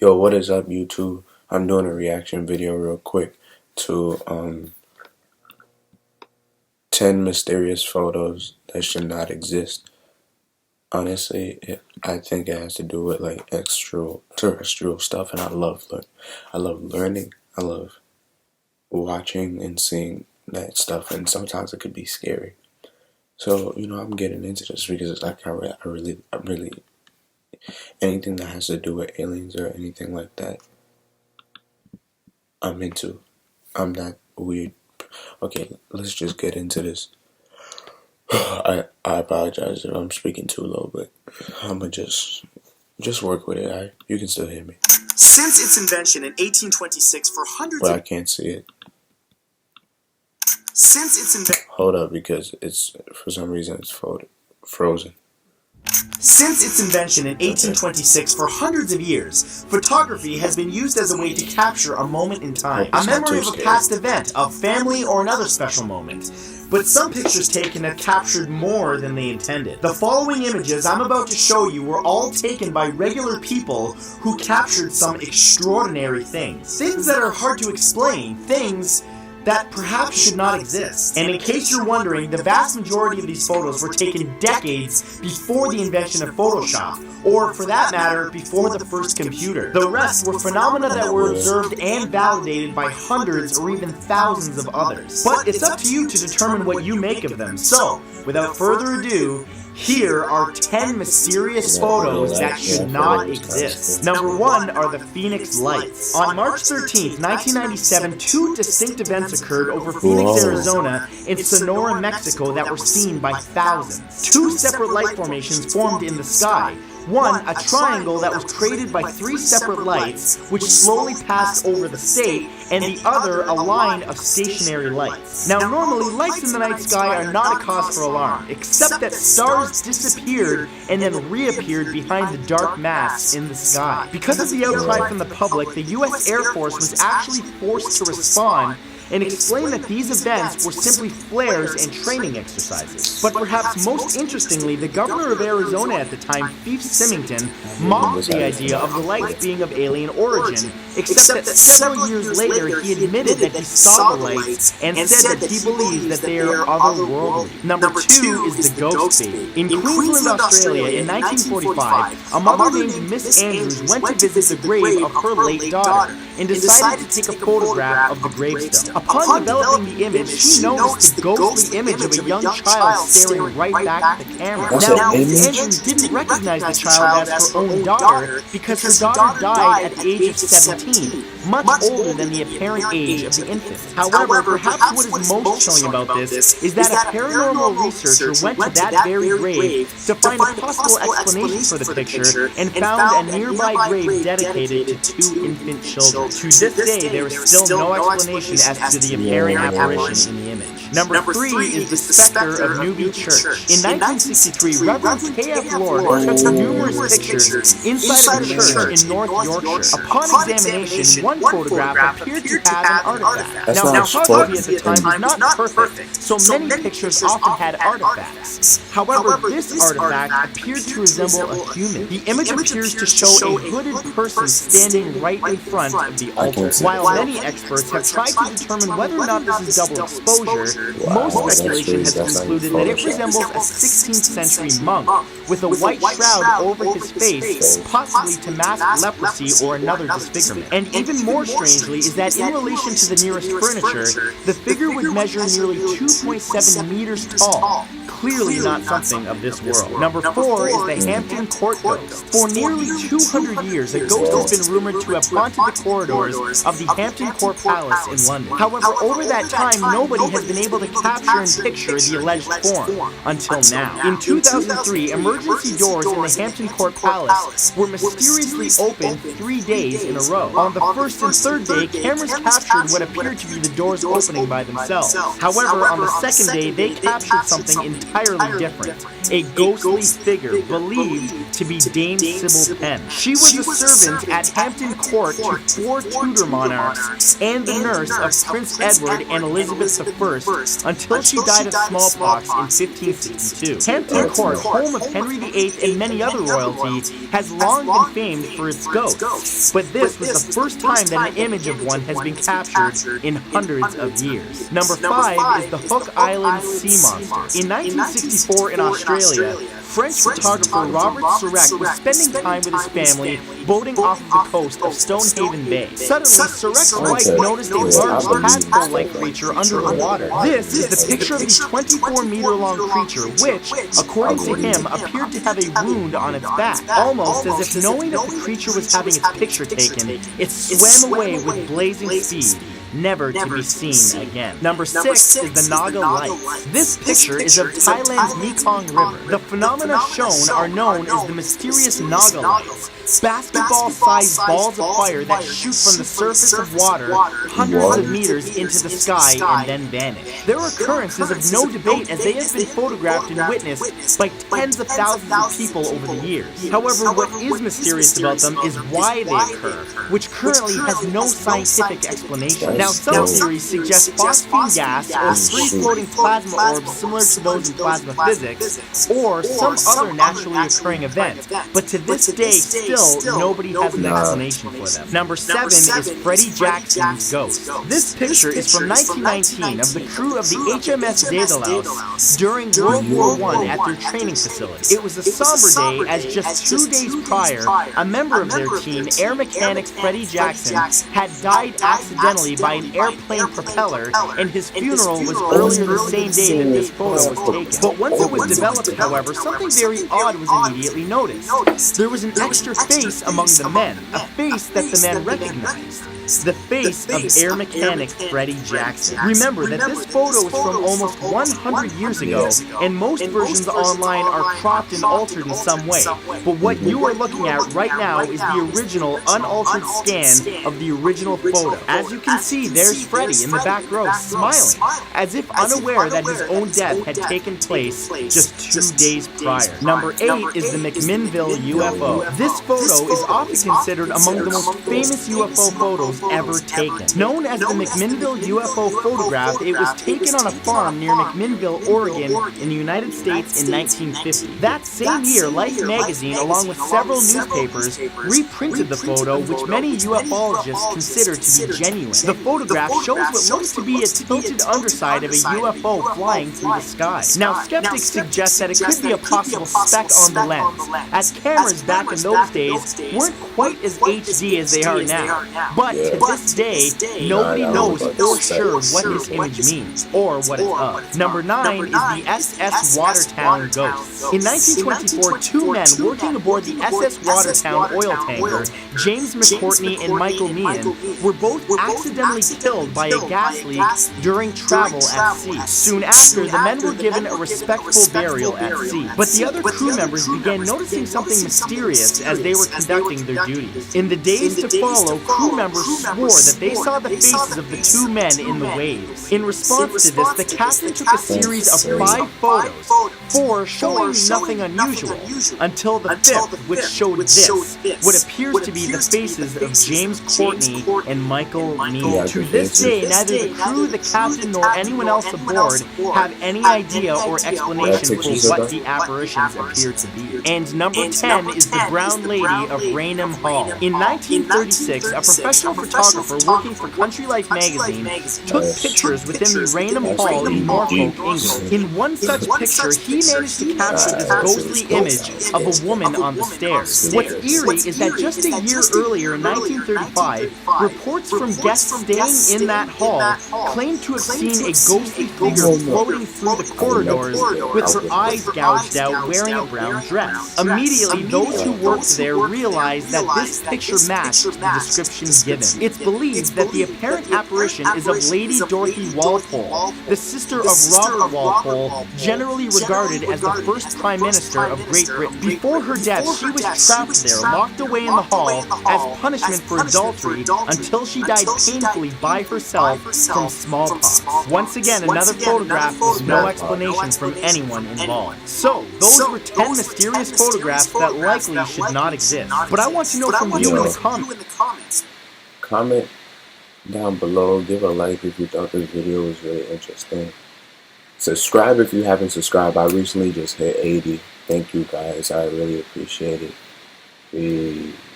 Yo, what is up, YouTube? I'm doing a reaction video real quick to 10 mysterious photos that should not exist. Honestly, I think it has to do with like terrestrial stuff, and I love learning. I love watching and seeing that stuff, and sometimes it could be scary. So I'm getting into this because it's like I really anything that has to do with aliens or anything like that, I'm into. I'm not weird. Okay, let's just get into this. I apologize if I'm speaking too low, but I'ma just work with it. Alright, you can still hear me. Since its invention in 1826, for hundreds but I can't see it. Since its invention. Hold up, because it's for some reason it's frozen. Since its invention in 1826, for hundreds of years, photography has been used as a way to capture a moment in time, a memory of a past event, a family, or another special moment. But some pictures taken have captured more than they intended. The following images I'm about to show you were all taken by regular people who captured some extraordinary things. Things that are hard to explain, things that perhaps should not exist. And in case you're wondering, the vast majority of these photos were taken decades before the invention of Photoshop, or for that matter, before the first computer. The rest were phenomena that were observed and validated by hundreds or even thousands of others. But it's up to you to determine what you make of them. So, without further ado, here are 10 mysterious photos that should not exist. Number 1 are the Phoenix Lights. On March 13th, 1997, two distinct events occurred over Phoenix, Arizona, and Sonora, Mexico that were seen by thousands. Two separate light formations formed in the sky. One, a triangle that was created by three separate lights, which slowly passed over the state, and the other, a line of stationary lights. Now, normally, lights in the night sky are not a cause for alarm, except that stars disappeared and then reappeared behind the dark mass in the sky. Because of the outcry from the public, the U.S. Air Force was actually forced to respond and explain that these events were simply flares and training exercises. But perhaps most interestingly, the governor of Arizona at the time, Fife Symington, mocked the idea of the lights being of alien origin, except that several years later he admitted that he saw the lights and said that he believes that they are otherworldly. Number 2 is the ghost baby. In Queensland, Australia, in 1945, a mother named Miss Andrews went to visit the grave of her late daughter and decided to take a photograph of the gravestone. Upon developing the image, she noticed the ghostly image of a young child staring right back at the camera. Now, Miss Andrews didn't recognize the child as her own daughter because her daughter died at the age of 17, much older than the apparent age of the infant. However, perhaps what is most chilling about this is that a paranormal researcher went to that very grave to find a possible explanation for the picture and found a nearby grave dedicated to two infant children. To this day, there is still no explanation as to the apparent apparition in the image. Number 3 is the specter of Newby Church. In 1963, Reverend K.F. Lord took numerous pictures inside of a church in North Yorkshire. Upon examination, one photograph appeared to have an artifact. Now, photography at the time was not perfect, so many pictures often had artifacts. However, this artifact appeared to resemble a human. The image appears to show a hooded person standing right in front of the altar. While many experts have tried to determine whether or not this is double exposure, most speculation has concluded that it resembles a 16th century monk with a white shroud over his face, possibly to mask leprosy or another disfigurement. And even more strangely is that in relation to the nearest furniture, the figure would measure nearly 2.7 meters tall. Clearly not something of this world. Number 4 is the Hampton Court ghost. For nearly 200 years, a ghost has been rumored to have haunted the corridors of the Hampton Court Palace in London. However, over that time, nobody has been able to capture and picture the alleged form until now. In 2003, emergency doors in the Hampton Court Palace were mysteriously opened 3 days in a row. On the first and third day, cameras captured what appeared to be the doors opening by themselves. However, on the second day, they captured something entirely different. A ghostly figure believed to be Dame Sybil Penn. She was a servant at Hampton Court to 4 Tudor monarchs and the nurse of Prince Edward and Elizabeth I until she died of smallpox in 1562. Hampton Court, home of Henry VIII and many other royalty, has long been famed for its ghosts, but this was the first time that an image of one has been captured in hundreds of years. Number 5 is the Hook Island sea monster. In 1964 in Australia, French photographer Robert Surek was spending time with his family boating off of the coast of Stonehaven Bay. Suddenly, Surek's wife noticed a large tadpole-like creature under the water. This is the picture of the 24-meter-long creature, which, according to him, appeared to have a wound on its back. Almost as if knowing that the creature was having its picture taken, it swam away with blazing speed, never to be seen again. Number 6 is the Naga Lights. This picture is of Thailand's Mekong River. The phenomena shown are known as the mysterious Naga Lights, basketball-sized balls of fire that shoot from the surface of water hundreds of meters into the sky and then vanish. Their occurrence is of no debate as they have been photographed and witnessed by tens of thousands of people over the years. However, what is mysterious about them is why they occur, which currently has no scientific explanation. Now, some theories suggest phosphine gas or free-floating plasma orbs similar to those in plasma physics, or some other naturally occurring event, but to this day, still, nobody has an explanation for them. Number 7 is Freddy Jackson's ghost. This picture is from 1919 of the crew of the HMS Daedalus during World War I at their training facility. It was a somber day as just 2 days prior, a member of their team, air mechanic Freddy Jackson, had died accidentally by an airplane propeller, and his funeral was earlier the same day that this photo was taken. But once it was developed, however, something very odd was immediately noticed. There was an extra face among the men, a face that the men recognized. The face of air mechanic Freddy Jackson. Remember that this photo is from almost 100 years ago, and most versions online are cropped and altered in some way. But what you are looking at right now is the original, unaltered scan of the original photo. As you can see, there's Freddy in the back row, smiling, as if unaware that his own death had taken place just 2 days prior. Number 8 is the McMinnville UFO. This photo is often considered among the most famous UFO photos ever taken. Known as the McMinnville UFO photograph, it was taken on a farm near McMinnville, Oregon, in the United States in 1950. That same year, Life magazine, along with several newspapers, reprinted the photo, which many ufologists consider to be genuine. The photograph shows what looks to be a tilted underside of a UFO flying through the sky. Now, skeptics suggest that it could be a possible speck on the lens, as cameras back in those days weren't quite as HD as they are now. But to this day, nobody knows for sure what this image means, or what it's of. Number 9 is the SS Watertown Ghost. In 1924, 2 men working aboard the SS Watertown oil tanker, James McCourtney and Michael Meehan, were both accidentally killed by a gas leak during travel at sea. Soon after, the men were given a respectful burial at sea. But the other crew members began noticing something mysterious as they were conducting their duties. In the days to follow, crew members swore that they saw the faces of the 2 men in the waves. In response to this, the captain took a series of 5 photos, 4 showing nothing unusual, until the 5th, which showed this, what appears to be the faces of James Courtney and Michael Meehan. To this day, neither the crew, the captain, nor anyone else aboard have any idea or explanation for what the apparitions appear to be. And number 10 is the Brown Lady of Raynham Hall. In 1936, a professional photographer working for Country Life magazine took pictures within the Raynham Hall in Norfolk, England. In one such picture, he managed to capture this ghostly image of a woman on the stairs. What's eerie is that just a year earlier, in 1935, reports from guests staying in that hall claimed to have seen a ghostly figure floating through the corridors with her eyes gouged out, wearing a brown dress. Immediately, those who worked there realized that this picture matched the description given. It's believed that the apparent apparition is of Lady Dorothy Walpole, the sister of Robert Walpole, generally regarded as the first Prime Minister of Great Britain. Before her death, she was trapped there, locked away in the hall, as punishment for adultery, until she died painfully by herself from smallpox. Once again, another photograph with no explanation from anyone involved. So, those were 10 mysterious photographs that likely should not exist. But I want to know from you in the comments. Comment down below, give a like if you thought this video was really interesting. Subscribe if you haven't subscribed. I recently just hit 80. Thank you guys. I really appreciate it. Peace.